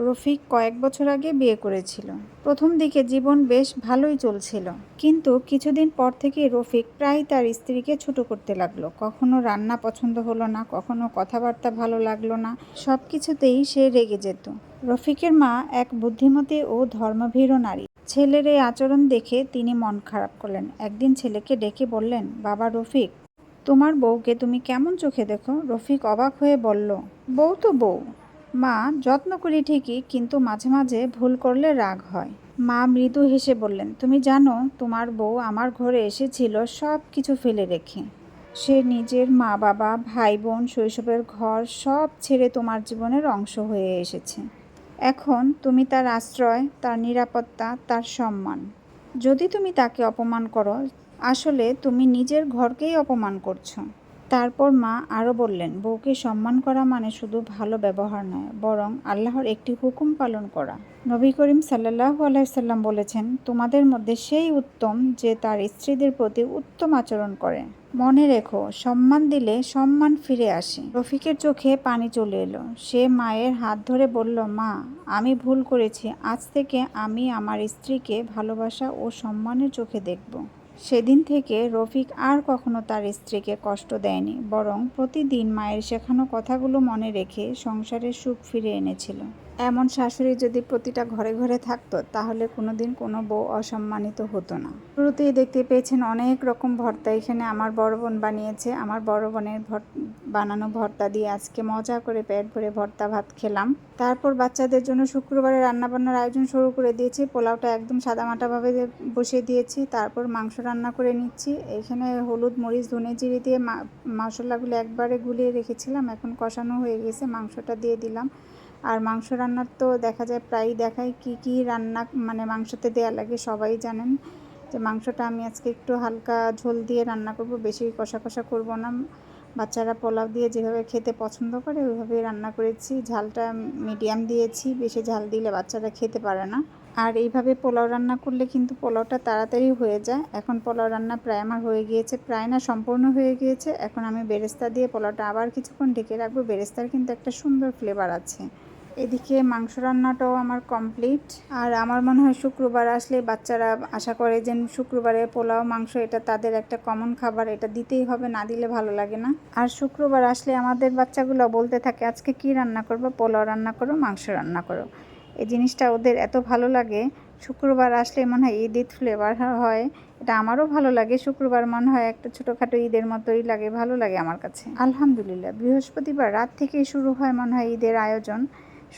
রফিক কয়েক বছর আগে বিয়ে করেছিল। প্রথম দিকে জীবন বেশ ভালোই চলছিল, কিন্তু কিছুদিন পর থেকে রফিক প্রায় তার স্ত্রীকে ছোট করতে লাগলো। কখনো রান্না পছন্দ হলো না, কখনো কথাবার্তা ভালো লাগলো না, সব কিছুতেই সে রেগে যেত। রফিকের মা এক বুদ্ধিমতী ও ধর্মভীরু নারী। ছেলের এই আচরণ দেখে তিনি মন খারাপ করলেন। একদিন ছেলেকে ডেকে বললেন, বাবা রফিক, তোমার বউকে তুমি কেমন চোখে দেখো? রফিক অবাক হয়ে বলল, বউ তো বউ মা, যত্ন করি ঠিকই, কিন্তু মাঝে মাঝে ভুল করলে রাগ হয়। মা মৃদু হেসে বললেন, তুমি জানো তোমার বউ আমার ঘরে এসেছিল সব কিছু ফেলে রেখে। সে নিজের মা বাবা, ভাই বোন, শৈশবের ঘর সব ছেড়ে তোমার জীবনের অংশ হয়ে এসেছে। এখন তুমি তার আশ্রয়, তার নিরাপত্তা, তার সম্মান। যদি তুমি তাকে অপমান করো, আসলে তুমি নিজের ঘরকেই অপমান করছো। তারপর মা আরও বললেন, বউকে সম্মান করা মানে শুধু ভালো ব্যবহার নয়, বরং আল্লাহর একটি হুকুম পালন করা। নবী করিম সাল্লাল্লাহু আলাইহি সাল্লাম বলেছেন, তোমাদের মধ্যে সেই উত্তম যে তার স্ত্রীদের প্রতি উত্তম আচরণ করে। মনে রেখো, সম্মান দিলে সম্মান ফিরে আসে। রফিকের চোখে পানি চলে এলো। সে মায়ের হাত ধরে বলল, মা, আমি ভুল করেছি। আজ থেকে আমি আমার স্ত্রীকে ভালোবাসা ও সম্মানের চোখে দেখব। সেদিন থেকে রফিক আর কখনো তার স্ত্রীকে কষ্ট দেয়নি, বরং প্রতিদিন মায়ের শেখানো কথাগুলো মনে রেখে সংসারের সুখ ফিরে এনেছিল। এমন শাশুড়ি যদি প্রতিটা ঘরে ঘরে থাকতো, তাহলে কোনোদিন কোনো বউ অসম্মানিত হতো না। শুরুতেই দেখতে পেয়েছেন অনেক রকম ভর্তা। এখানে আমার বড় বোন বানিয়েছে। আমার বড় বোনের বানানো ভর্তা দিয়ে আজকে মজা করে পেট ভরে ভর্তা ভাত খেলাম। তারপর বাচ্চাদের জন্য শুক্রবারে রান্নাবান্নার আয়োজন শুরু করে দিয়েছি। পোলাওটা একদম সাদামাটাভাবে বসিয়ে দিয়েছি। তারপর মাংস রান্না করে নিচ্ছি। এখানে হলুদ, মরিচ, ধনে জিরে দিয়ে মশলাগুলো একবারে গুলিয়ে রেখেছিলাম। এখন কষানো হয়ে গেছে, মাংসটা দিয়ে দিলাম। আর মাংস রান্নার তো দেখা যায়, প্রায়ই দেখায় কি কি রান্না মানে মাংসতে দেওয়া লাগে, সবাই জানেন। যে মাংসটা আমি আজকে একটু হালকা ঝোল দিয়ে রান্না করব, বেশি কষা কষা করব না। বাচ্চারা পোলাও দিয়ে যেভাবে খেতে পছন্দ করে ওইভাবেই রান্না করেছি। ঝালটা মিডিয়াম দিয়েছি, বেশি ঝাল দিলে বাচ্চারা খেতে পারে না। আর এইভাবে পোলাও রান্না করলে কিন্তু পোলাওটা তাড়াতাড়ি হয়ে যায়। এখন পোলাও রান্না প্রায় আমার হয়ে গিয়েছে, প্রায় না সম্পূর্ণ হয়ে গিয়েছে। এখন আমি বেরেস্তা দিয়ে পোলাওটা আবার কিছুক্ষণ ঢেকে রাখবো। বেরেস্তার কিন্তু একটা সুন্দর ফ্লেভার আছে। এদিকে মাংস রান্নাটাও আমার কমপ্লিট। আর আমার মনে হয় শুক্রবার আসলে বাচ্চারা আশা করে যে শুক্রবারে পোলাও মাংস এটা তাদের একটা কমন খাবার, এটা দিতেই হবে, না দিলে ভালো লাগে না। আর শুক্রবার আসলে আমাদের বাচ্চাগুলো বলতে থাকে, আজকে কি রান্না করবো? পোলাও রান্না করো, মাংস রান্না করো। এই জিনিসটা ওদের এত ভালো লাগে। শুক্রবার আসলে মনে হয় ঈদ ঈদ ফ্লেভার হয়। এটা আমারও ভালো লাগে। শুক্রবার মনে হয় একটা ছোটোখাটো ঈদের মতোই লাগে, ভালো লাগে আমার কাছে। আলহামদুলিল্লাহ, বৃহস্পতিবার রাত থেকেই শুরু হয় মনে হয় ঈদের আয়োজন।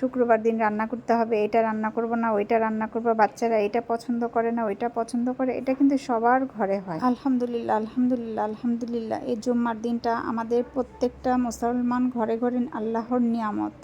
শুক্রবার দিন রান্না করতে হবে, এটা রান্না করব না ওইটা রান্না করব, বাচ্চারা এটা পছন্দ করে না ওইটা পছন্দ করে, এটা কিন্তু সবার ঘরে হয়। আলহামদুলিল্লাহ, আলহামদুলিল্লাহ, আলহামদুলিল্লাহ। এই জুম্মার দিনটা আমাদের প্রত্যেকটা মুসলমান ঘরে ঘরে আল্লাহর নিয়ামত।